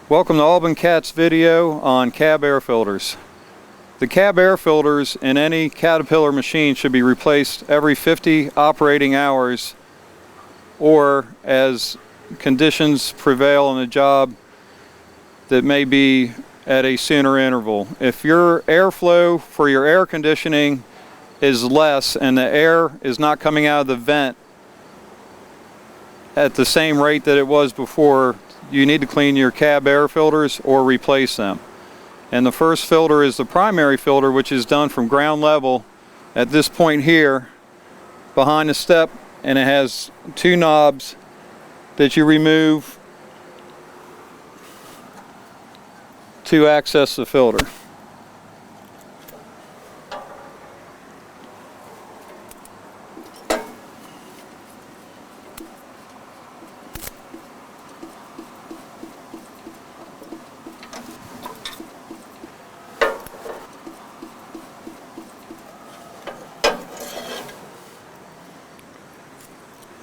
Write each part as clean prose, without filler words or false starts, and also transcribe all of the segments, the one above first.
Welcome to Alban Cat's video on cab air filters. The cab air filters in any Caterpillar machine should be replaced every 50 operating hours, or as conditions prevail on the job that may be at a sooner interval. If your airflow for your air conditioning is less and the air is not coming out of the vent at the same rate that it was before, you need to clean your cab air filters or replace them. And the first filter is the primary filter, which is done from ground level at this point here behind the step, and it has two knobs that you remove to access the filter.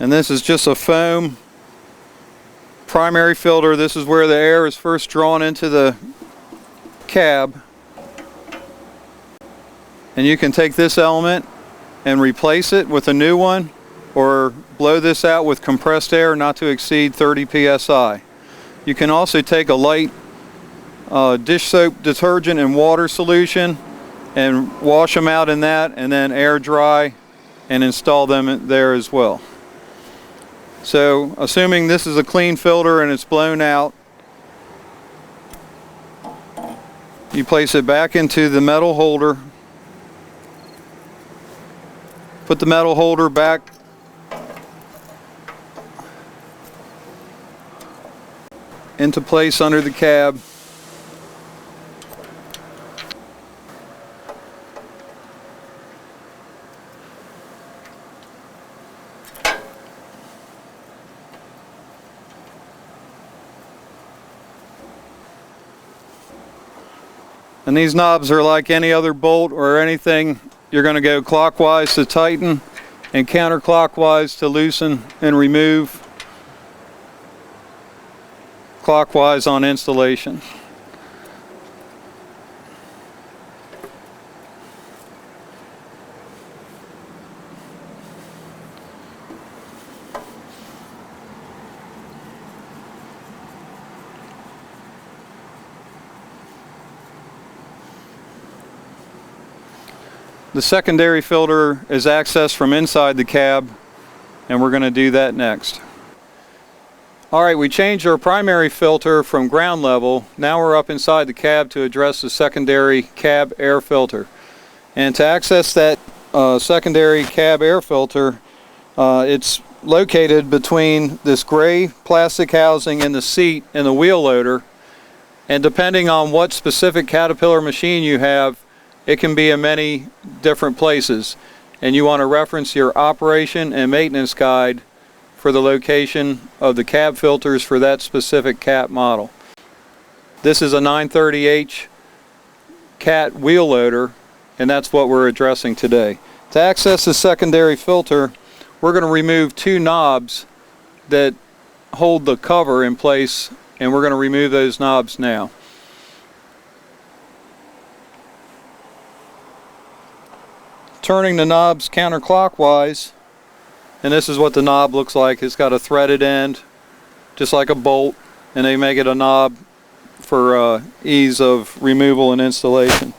And this is just a foam primary filter. This is where the air is first drawn into the cab. And you can take this element and replace it with a new one, or blow this out with compressed air not to exceed 30 psi. You can also take a light dish soap detergent and water solution and wash them out in that, and then air dry and install them there as well. So, assuming this is a clean filter and it's blown out, you place it back into the metal holder. Put the metal holder back into place under the cab. And these knobs are like any other bolt or anything. You're going to go clockwise to tighten and counterclockwise to loosen and remove, clockwise on installation. The secondary filter is accessed from inside the cab, and we're going to do that next. Alright, we changed our primary filter from ground level. Now we're up inside the cab to address the secondary cab air filter. And to access that secondary cab air filter, it's located between this gray plastic housing in the seat and the wheel loader. And depending on what specific Caterpillar machine you have, it can be in many different places, and you want to reference your operation and maintenance guide for the location of the cab filters for that specific Cat model. This is a 930H Cat wheel loader, and that's what we're addressing today. To access the secondary filter, we're going to remove two knobs that hold the cover in place, and we're going to remove those knobs now. Turning the knobs counterclockwise, and this is what the knob looks like. It's got a threaded end, just like a bolt, and they make it a knob for ease of removal and installation.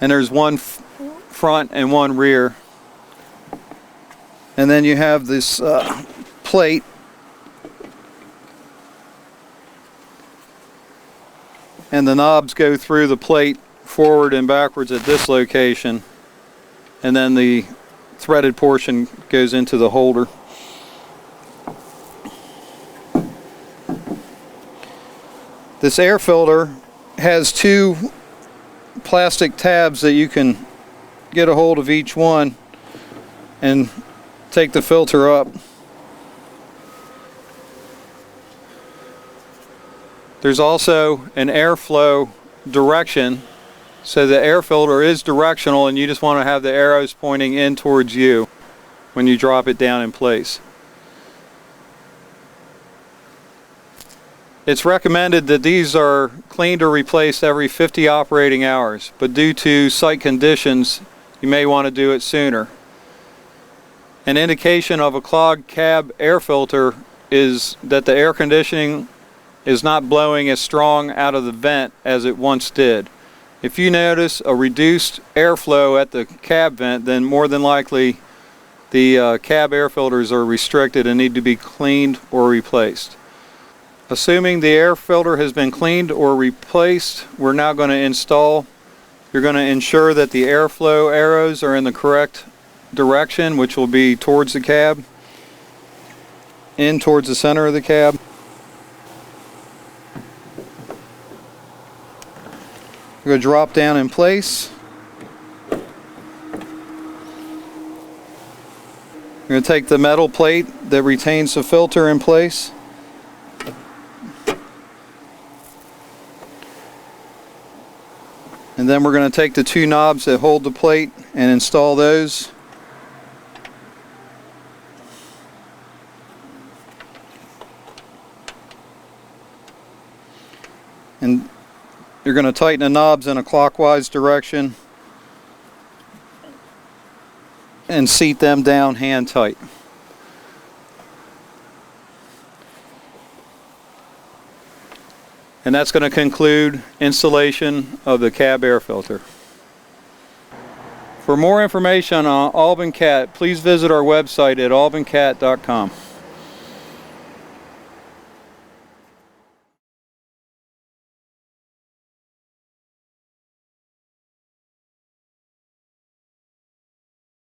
And there's one front and one rear. And then you have this plate. And the knobs go through the plate forward and backwards at this location, and then the threaded portion goes into the holder. This air filter has two plastic tabs that you can get a hold of each one and take the filter up. There's also an airflow direction. So the air filter is directional, and you just want to have the arrows pointing in towards you when you drop it down in place. It's recommended that these are cleaned or replaced every 50 operating hours, but due to site conditions, you may want to do it sooner. An indication of a clogged cab air filter is that the air conditioning is not blowing as strong out of the vent as it once did. If you notice a reduced airflow at the cab vent, then more than likely the cab air filters are restricted and need to be cleaned or replaced. Assuming the air filter has been cleaned or replaced, we're now going to install. You're going to ensure that the airflow arrows are in the correct direction, which will be towards the cab, in towards the center of the cab. We're going to drop down in place. We're going to take the metal plate that retains the filter in place. And then we're going to take the two knobs that hold the plate and install those. And you're going to tighten the knobs in a clockwise direction and seat them down hand tight. And that's going to conclude installation of the cab air filter. For more information on Alban Cat, please visit our website at albancat.com.